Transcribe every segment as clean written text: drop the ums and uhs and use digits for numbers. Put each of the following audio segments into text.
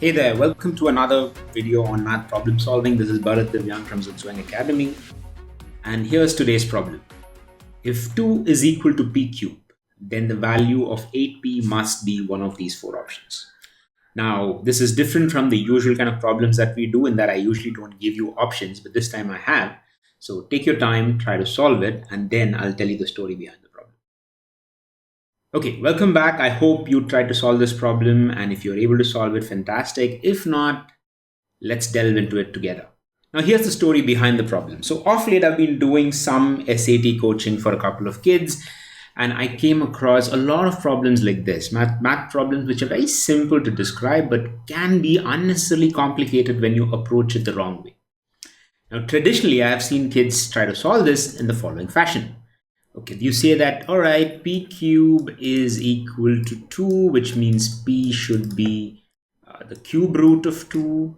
Hey there, welcome to another video on math problem solving. This is Bharat Divyang from Zutsuang Academy. And here's today's problem. If 2 is equal to p cube, then the value of 8p must be one of these four options. Now, this is different from the usual kind of problems that we do in that I usually don't give you options, but this time I have. So take your time, try to solve it, and then I'll tell you the story behind the problem. Okay, welcome back. I hope you tried to solve this problem, and if you're able to solve it, fantastic. If not, let's delve into it together. Now, here's the story behind the problem. So, off late, I've been doing some SAT coaching for a couple of kids, and I came across a lot of problems like this math problems, which are very simple to describe but can be unnecessarily complicated when you approach it the wrong way. Now, traditionally, I have seen kids try to solve this in the following fashion. Okay, you say that, all right, p cube is equal to 2, which means p should be the cube root of 2.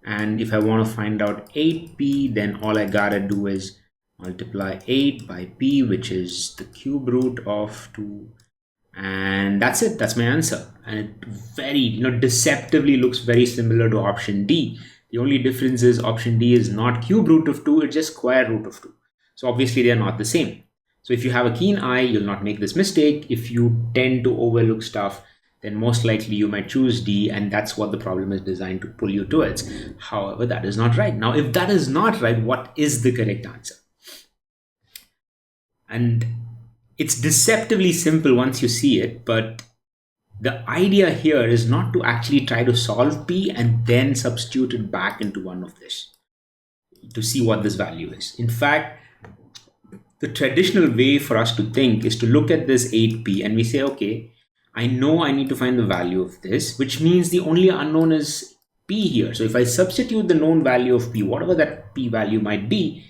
And if I want to find out 8p, then all I gotta do is multiply 8 by p, which is the cube root of 2. And that's it, that's my answer. And it very, deceptively looks very similar to option D. The only difference is option D is not cube root of 2, it's just square root of 2. So obviously they're not the same. So if you have a keen eye, you'll not make this mistake. If you tend to overlook stuff, then most likely you might choose D, and that's what the problem is designed to pull you towards. However, that is not right. Now, if that is not right, what is the correct answer? And it's deceptively simple once you see it, but the idea here is not to actually try to solve P and then substitute it back into one of this to see what this value is. In fact, the traditional way for us to think is to look at this 8p and we say, okay, I know I need to find the value of this, which means the only unknown is p here. So if I substitute the known value of p, whatever that p value might be,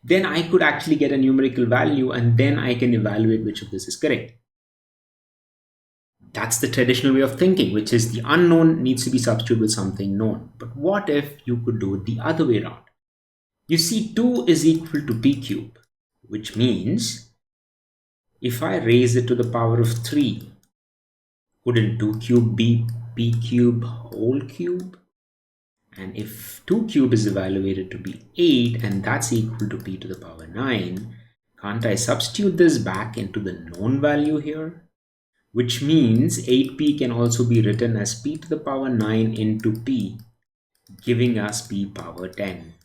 then I could actually get a numerical value and then I can evaluate which of this is correct. That's the traditional way of thinking, which is the unknown needs to be substituted with something known. But what if you could do it the other way around? You see, 2 is equal to p cube, which means if I raise it to the power of 3, wouldn't 2 cube be p cube whole cube? And if 2 cube is evaluated to be 8 and that's equal to p to the power 9, can't I substitute this back into the known value here? Which means 8p can also be written as p to the power 9 into p, giving us p power 10.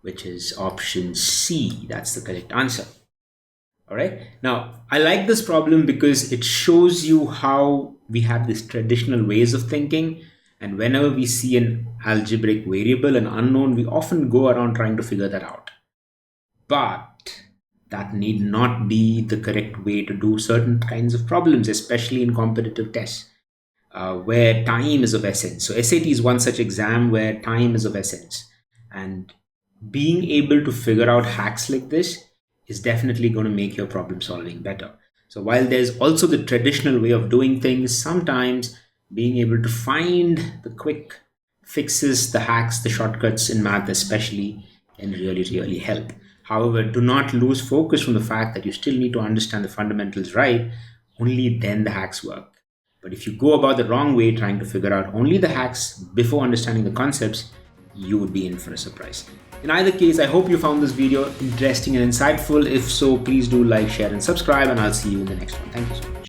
Which is option C. That's the correct answer. All right. Now, I like this problem because it shows you how we have these traditional ways of thinking. And whenever we see an algebraic variable, an unknown, we often go around trying to figure that out. But that need not be the correct way to do certain kinds of problems, especially in competitive tests, where time is of essence. So SAT is one such exam where time is of essence. And being able to figure out hacks like this is definitely going to make your problem solving better. So while there's also the traditional way of doing things, sometimes being able to find the quick fixes, the hacks, the shortcuts in math especially can really help. However, do not lose focus from the fact that you still need to understand the fundamentals right. Only then the hacks work. But if you go about the wrong way, trying to figure out only the hacks before understanding the concepts, you would be in for a surprise. In either case, I hope you found this video interesting and insightful. If so, please do like, share, and subscribe, and I'll see you in the next one. Thank you so much.